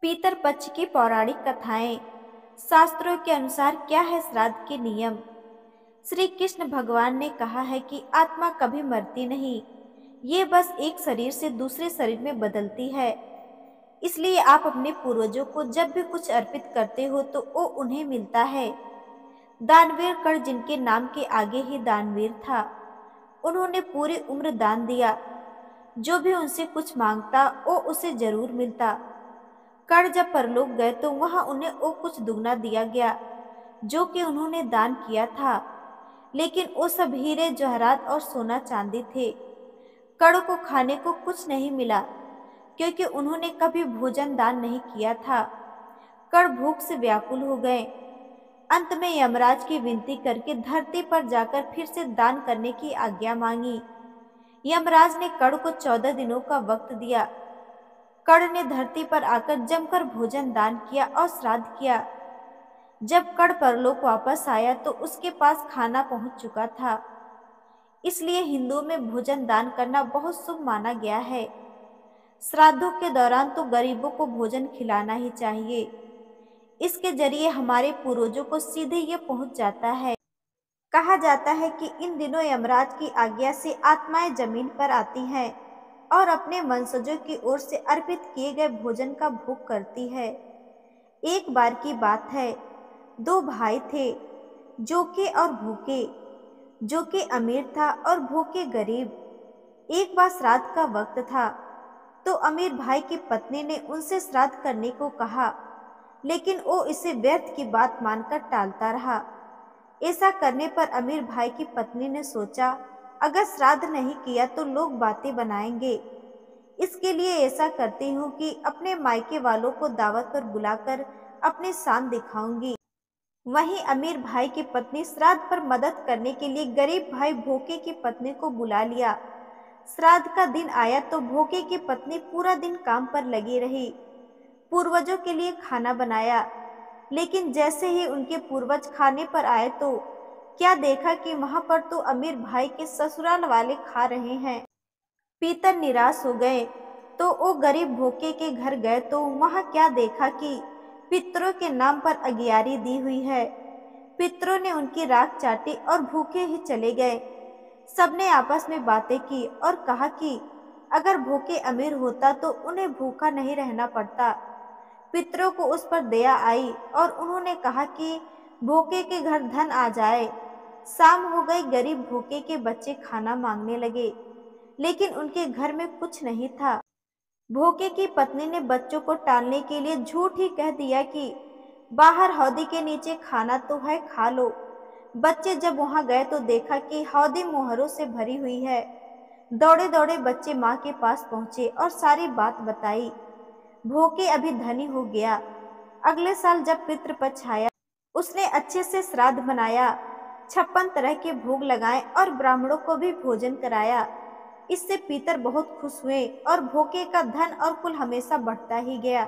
पितर पक्ष की पौराणिक कथाएं। शास्त्रों के अनुसार क्या है श्राद्ध के नियम। श्री कृष्ण भगवान ने कहा है कि आत्मा कभी मरती नहीं, ये बस एक शरीर से दूसरे शरीर में बदलती है। इसलिए आप अपने पूर्वजों को जब भी कुछ अर्पित करते हो तो वो उन्हें मिलता है। दानवीर कर्ण, जिनके नाम के आगे ही दानवीर था, उन्होंने पूरी उम्र दान दिया। जो भी उनसे कुछ मांगता वो उसे जरूर मिलता। कर्ण जब परलोक गए तो वहां उन्हें वो कुछ दुगना दिया गया जो कि उन्होंने दान किया था, लेकिन वो सब हीरे जवाहरात और सोना चांदी थे। कर्ण को खाने को कुछ नहीं मिला क्योंकि उन्होंने कभी भोजन दान नहीं किया था। कर्ण भूख से व्याकुल हो गए। अंत में यमराज की विनती करके धरती पर जाकर फिर से दान करने की आज्ञा मांगी। यमराज ने कर्ण को 14 दिनों का वक्त दिया। कर्ण ने धरती पर आकर जमकर भोजन दान किया और श्राद्ध किया। जब कर्ण परलोक वापस आया तो उसके पास खाना पहुंच चुका था। इसलिए हिंदुओं में भोजन दान करना बहुत शुभ माना गया है। श्राद्धों के दौरान तो गरीबों को भोजन खिलाना ही चाहिए। इसके जरिए हमारे पूर्वजों को सीधे ये पहुंच जाता है। कहा जाता है कि इन दिनों यमराज की आज्ञा से आत्माएं जमीन पर आती हैं और अपने वंशजों की ओर से अर्पित किए गए भोजन का भोग करती है। एक बार की बात है, दो भाई थे, जोके और भूखे। जोके अमीर था और भूखे गरीब। एक बार श्राद्ध का वक्त था तो अमीर भाई की पत्नी ने उनसे श्राद्ध करने को कहा, लेकिन वो इसे व्यर्थ की बात मानकर टालता रहा। ऐसा करने पर अमीर भाई की पत्नी ने सोचा, अगर श्राद्ध नहीं किया तो लोग बातें बनाएंगे। इसके लिए ऐसा करती हूँ कि अपने मायके वालों को दावत पर बुलाकर अपनी शान दिखाऊंगी। वहीं अमीर भाई की पत्नी श्राद्ध पर मदद करने के लिए गरीब भाई भोके की पत्नी को बुला लिया। श्राद्ध का दिन आया तो भोके की पत्नी पूरा दिन काम पर लगी रही। पूर्वजों के लिए खाना बनाया, लेकिन जैसे ही उनके पूर्वज खाने पर आए तो क्या देखा कि वहां पर तो अमीर भाई के ससुराल वाले खा रहे हैं। पितर निराश हो गए तो वो गरीब भोके के घर गए तो वहां क्या देखा कि पितरों के नाम पर अगियारी दी हुई है। पितरों ने उनकी राख चाटी और भूखे ही चले गए। सबने आपस में बातें की और कहा कि अगर भूखे अमीर होता तो उन्हें भूखा नहीं रहना पड़ता। पितरों को उस पर दया आई और उन्होंने कहा कि भूखे के घर धन आ जाए। शाम हो गई, गरीब भूखे के बच्चे खाना मांगने लगे, लेकिन उनके घर में कुछ नहीं था। भोके की पत्नी ने बच्चों को टालने के लिए झूठ ही कह दिया कि बाहर हौदी के नीचे खाना तो है, खा लो। बच्चे जब वहां गए तो देखा कि हौदी मोहरों से भरी हुई है। दौड़े दौड़े बच्चे माँ के पास पहुंचे और सारी बात बताई। भोके अभी धनी हो गया। अगले साल जब पितृपक्ष आया, उसने अच्छे से श्राद्ध मनाया, 56 तरह के भोग लगाए और ब्राह्मणों को भी भोजन कराया। इससे पितर बहुत खुश हुए और भोके का धन और कुल हमेशा बढ़ता ही गया।